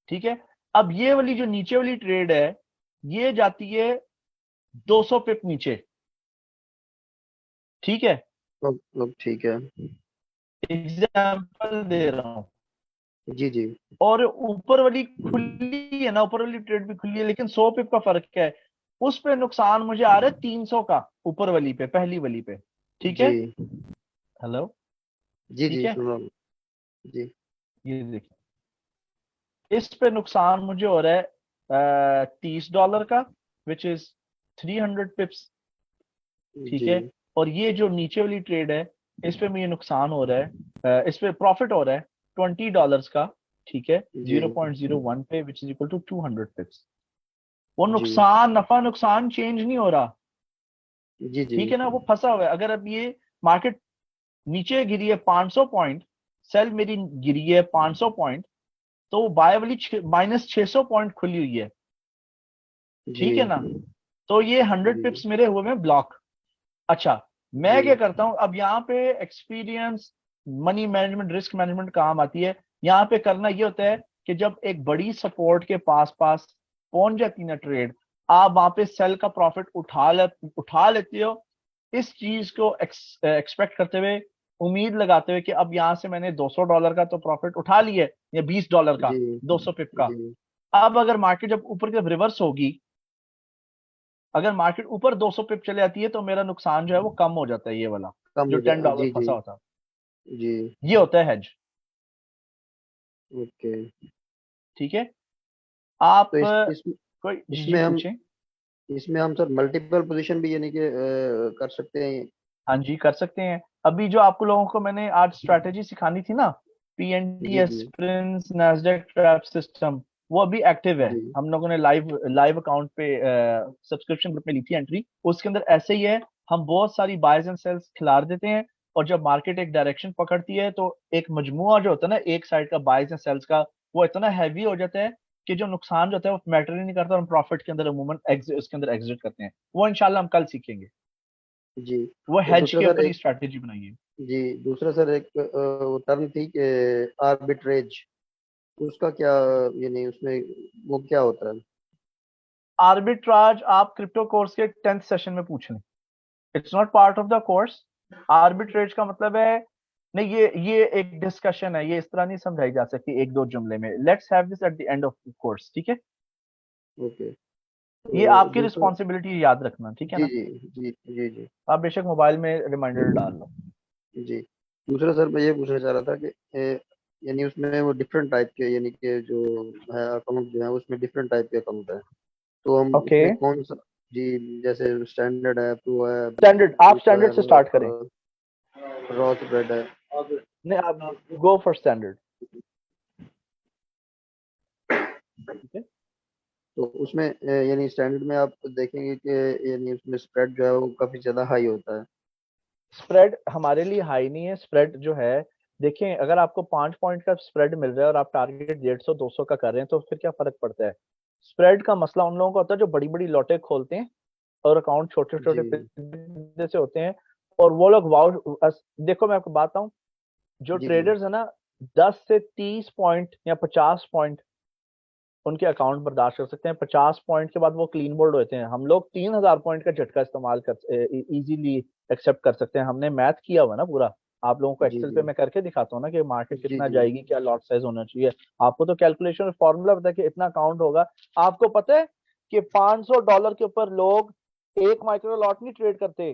ठीक है, अब ये वाली जो नीचे वाली ट्रेड है ये जाती है 200 पिप नीचे, ठीक है, अब ठीक है। एग्जाम्पल दे रहा हूं। जी जी। और ऊपर वाली खुली है ना, ऊपर वाली ट्रेड भी खुली है, लेकिन 100 पिप का फर्क क्या है, उस पे नुकसान मुझे आ रहा है 300 का, ऊपर वाली पे, पहली वाली पे, ठीक है। जी हेलो, जी ठीक जी है, सुन रहा हूँ। जी ये देखिए, इस पे नुकसान मुझे हो रहा है $30 का, विच इज 300 पिप्स, ठीक जी है। और ये जो नीचे वाली ट्रेड है इस पे मुझे नुकसान हो रहा है, इस पे प्रॉफिट हो रहा है $20 का, ठीक है, जी 0.01 पे, which is equal to 200 pips. वो जी नुकसान, नफा नुकसान चेंज नहीं हो रहा, जी जी ठीक है ना, वो फंसा हुआ है। अगर अब ये मार्केट नीचे गिरी है 500 पॉइंट, सेल मेरी गिरी है 500 पॉइंट, तो वो बाय वाली -600 पॉइंट खुली हुई है, जी ठीक है ना। तो ये 100 पिप्स मेरे हुए में ब्लॉक। अच्छा, मैं क्या जी करता हूं, अब यहाँ पे experience, money management, risk management काम आती है। यहाँ पे करना ये होता है कि जब एक बड़ी सपोर्ट के पास पास पहुंच जाती ना ट्रेड, आप वहां पे सेल का प्रॉफिट उठा लेते हो, इस चीज को एक्सपेक्ट करते हुए, उम्मीद लगाते हुए कि अब यहाँ से मैंने $200 का तो प्रॉफिट उठा लिया है, या $20 का, जी 200 पिप का। जी अब अगर मार्केट जब ऊपर की तरफ रिवर्स होगी, अगर मार्केट ऊपर 200 पिप चले जाती है, तो मेरा नुकसान जो है वो कम हो जाता है, ये वाला कम जो हो जाए। $10 जी जी फंसा होता है। जी। ये होता है हेज, ओके। ठीक है। आप तो इस कोई, जी जी इसमें हम पूछें। इसमें हम सर मल्टीपल पोजीशन भी यानी कि कर सकते हैं। हाँ जी, कर सकते हैं। अभी जो आपको लोगों को मैंने आज स्ट्रैटेजी सिखानी थी ना, पीएनटी, जी जी एस्प्रिंस, नैस्डैक ट्रैप सिस्टम, वो अभी एक्टिव है। जी हम लोगों ने लाइव लाइव अकाउंट पे सब्सक्रिप्शन ग्रुप में ली थी एंट्री, उसके अंदर ऐसे ही है। हम बहुत सारी बायर्स एंड सेल्स खिला देते हैं, और जब मार्केट एक डायरेक्शन पकड़ती है तो एक मजमुआ जो होता है ना एक साइड का बायर्स एंड सेल्स का, वो इतना हैवी हो जाता है कि जो नुकसान जो होता है वो मैटर ही नहीं करता, और हम प्रॉफिट के अंदर अमूमन उसके अंदर एग्जिट करते हैं। वो इंशाल्लाह हम कल सीखेंगे। जी। वो और हेज दूसरा के सर ऊपर ही एक स्ट्रैटेजी बनाई है। जी दूसरा सर एक वो टर्म थी कि आर्बिट्रेज, उसका क्या यानी उसमें वो क्या होता है? आर्बिट्राज आप क्रिप्टो कोर्स के 10th सेशन में पूछ लें, it's not part of the course. Arbitrage का मतलब है, नहीं, ये एक डिस्कशन है, ये इस तरह नहीं समझाई जा सकती एक दो जुमले में। Let's have this at the end of the course, ठीक है। ओके। ये तो आपकी दूसरा रिस्पॉन्सिबिलिटी याद रखना, ठीक है जी ना। जी जी जी जी आप बेशक मोबाइल में रिमाइंडर डाल लो। जी। दूसरा सर मैं ये पूछना चाह रहा था कि यानी उसमें वो डिफरेंट टाइप के यानी कि जो है अकाउंट जो है उसमें डिफरेंट टाइप के अकाउंट है, तो हम ओके, उसमें कौन सा? जी, जैसे स्टैंडर्ड है, प्रो है, स्टैंडर्ड, आप दूसरा है स्टैंडर्ड से स्टार्ट करें। रॉथ ब्रेड है। नहीं, आप गो फॉर स्टैंडर्ड, ठीक है। तो उसमें यानी स्टैंडर्ड में आप देखेंगे कि यानी उसमें स्प्रेड जो है वो काफी ज्यादा हाई होता है। स्प्रेड हमारे लिए हाई नहीं है, स्प्रेड जो है, देखें, अगर आपको 5 पॉइंट का स्प्रेड मिल रहा है और आप टारगेट 150 200 का कर रहे हैं, तो फिर क्या फर्क पड़ता है। स्प्रेड का मसला उन लोगों का होता है जो बड़ी बड़ी लॉटें खोलते हैं, और अकाउंट छोटे जी छोटे से होते हैं, और वो लोग वाउ, देखो मैं आपको बात हूँ, जो जी जी ट्रेडर्स है ना, 10 से 30 पॉइंट या 50 पॉइंट उनके अकाउंट बर्दाश्त कर सकते हैं। 50 पॉइंट के बाद वो क्लीन बोल्ड होते हैं। हम लोग 3000 पॉइंट का झटका इस्तेमाल कर इजीली एक्सेप्ट कर सकते हैं। हमने मैथ किया हुआ ना पूरा, आप लोगों को जी एक्सेल जी पे मैं करके दिखाता हूँ ना कि मार्केट जी कितना जी जाएगी, क्या लॉट साइज होना चाहिए। आपको तो कैलकुलेशन फॉर्मूला पता है कि इतना काउंट होगा। आपको पता है कि $500 के ऊपर लोग एक माइक्रो लॉट नहीं ट्रेड करते,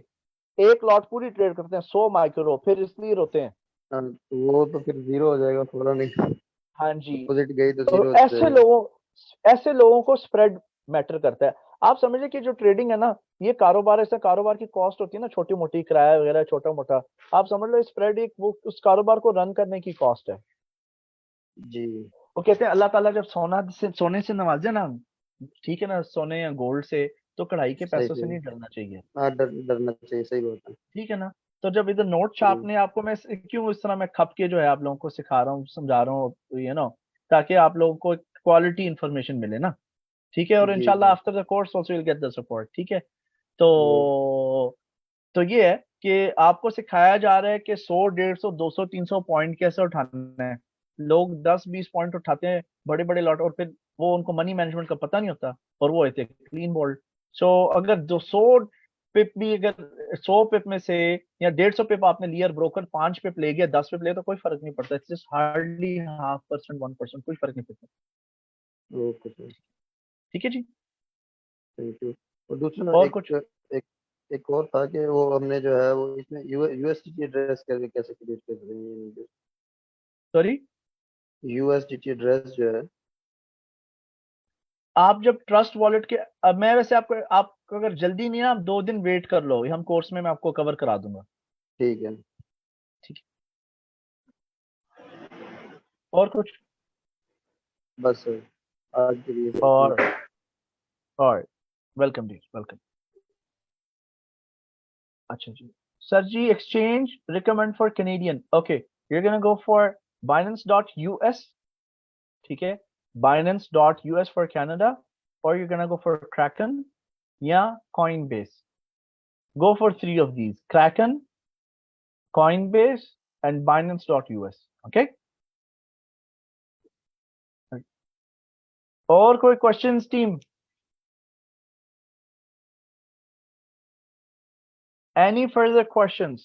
एक लॉट पूरी ट्रेड करते हैं, 100 माइक्रो, फिर इसलिए रोते हैं। हाँ, तो वो तो फिर जीरो हो जाएगा, थोड़ा नहीं। हाँ जी। डिपॉजिट गई तो तो जीरो हो जाएगा। ऐसे लोगों को स्प्रेड मैटर करता है। आप समझिए कि जो ट्रेडिंग है ना, ये कारोबार, ऐसा कारोबार की कॉस्ट होती है ना, छोटी मोटी किराया वगैरह, छोटा मोटा, आप समझ लो स्प्रेड एक वो उस कारोबार को रन करने की कॉस्ट है। जी। वो कहते हैं अल्लाह ताला जब सोने से नवाजे ना, ठीक है ना, सोने या गोल्ड से, तो कढ़ाई के सही पैसों से सही। नहीं डरना चाहिए, हाँ, डरना चाहिए, सही बात है। ठीक है ना। तो जब इधर नोट जी छापने, आपको मैं क्यों इस तरह मैं खप के जो है आप लोगों को सिखा रहा हूँ, समझा रहा हूँ, ताकि आप लोगों को क्वालिटी इंफॉर्मेशन मिले ना, ठीक है। और जी इंशाल्लाह जी after the course also will get the support, ठीक है। जी तो ये है कि आपको सिखाया जा रहा है कि 100 150 200 300 पॉइंट कैसे उठाना है। लोग 10 20 पॉइंट उठाते हैं, बड़े बड़े लॉट, और फिर वो उनको मनी मैनेजमेंट का पता नहीं होता और वो होते क्लीन बोल्ड। सो अगर 200 पिप भी, अगर 100 पिप में से या 150 पिप आपने लिया, ब्रोकर 5 पिप ले गया, 10 पिप ले, तो कोई फर्क नहीं पड़ता। इट्स जस्ट हार्डली 0.5%, 1%, कोई फर्क नहीं पड़ता। ओके सर, ठीक है जी। Thank you. और दूसरा और एक कुछ? एक एक और था कि वो हमने जो है वो इसमें यूएसडीटी एड्रेस कैसे कैसे क्रिएट कर रहे हैं? सॉरी? यूएसडीटी एड्रेस जो है। आप जब ट्रस्ट वॉलेट के, अब मैं वैसे आपको अगर जल्दी नहीं है, आप 2 दिन वेट कर लो, हम कोर्स में मैं आपको कवर करा दूंगा। ठीक है। ठीक है। और कुछ? बस सर, आज के लिए सर और थैंक यू। और वेलकम जी, वेलकम। अच्छा जी। सर जी, exchange recommend for Canadian. Okay, you gonna go for binance.us, ठीक है, binance.us फॉर कनाडा, और you gonna go for Kraken या Coinbase. Go for 3 of these: Kraken, Coinbase, and Binance.us. Okay. और कोई questions team? Any further questions?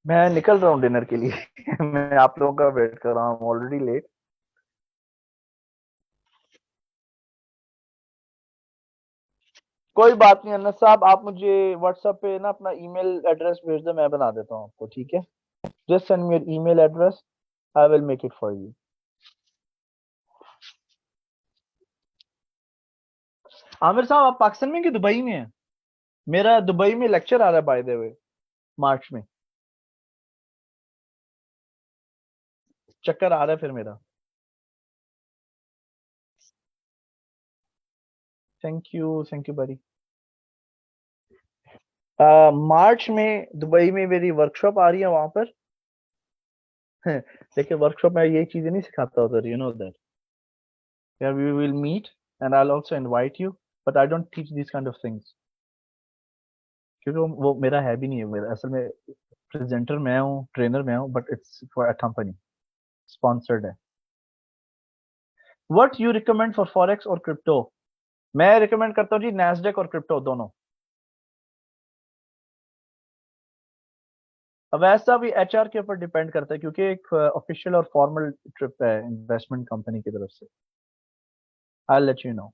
मैं निकल रहा हूँ डिनर के लिए। मैं आप लोगों का वेट कर रहा हूँ, ऑलरेडी लेट। कोई बात नहीं अन्ना साहब, आप मुझे व्हाट्सएप पे ना अपना ईमेल एड्रेस भेज दो, मैं बना देता हूँ आपको, ठीक है? Just send me your email address, I will make it for you. Aamir साहब, आप पाकिस्तान में कि दुबई में हैं? मेरा दुबई में लेक्चर आ रहा है बाय द वे, मार्च में। चक्कर आ रहा है फिर मेरा। थैंक यू बड़ी। मार्च में दुबई में मेरी वर्कशॉप आ रही है वहां पर। देखिए, वर्कशॉप में यही चीजें नहीं सिखाता उधर, you know that. Yeah, we will meet and I'll also invite you, but I don't teach these kind of things क्योंकि वो मेरा है भी नहीं है। मेरा असल में प्रेजेंटर मैं हूँ, ट्रेनर मैं हूँ, but it's for a company, sponsored है। What you recommend for forex और क्रिप्टो? मैं रिकमेंड करता हूँ जी नैस्डैक और क्रिप्टो दोनों। अब वैसा भी एचआर के ऊपर डिपेंड करता है क्योंकि एक ऑफिशियल और फॉर्मल ट्रिप है इन्वेस्टमेंट कंपनी की तरफ से। I let you know.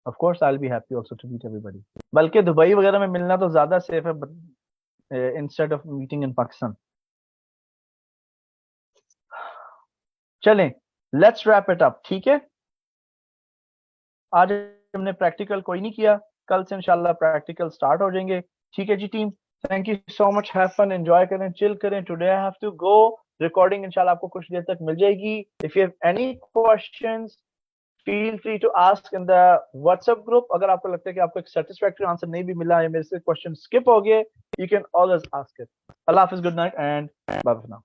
Of course I will be happy also to meet everybody. बल्कि दुबई वगैरह में मिलना तो ज्यादा सेफ है instead of meeting in Pakistan. चलें, लेट्स रैप इट अप, ठीक है? आज हमने प्रैक्टिकल कोई नहीं किया, कल से इंशाल्लाह प्रैक्टिकल स्टार्ट हो जाएंगे। ठीक है जी team, thank you so much, have fun, enjoy करें, चिल करें। Today I have to go, recording इंशाल्लाह आपको कुछ देर तक मिल जाएगी। If you have any questions, feel free to ask in the WhatsApp group. अगर आपको लगता है कि आपको एक सेटिस्फैक्टरी आंसर नहीं भी मिला है, मेरे से क्वेश्चन स्किप हो गए, you can always ask it. अल्लाह हाफिज, good night and bye bye now.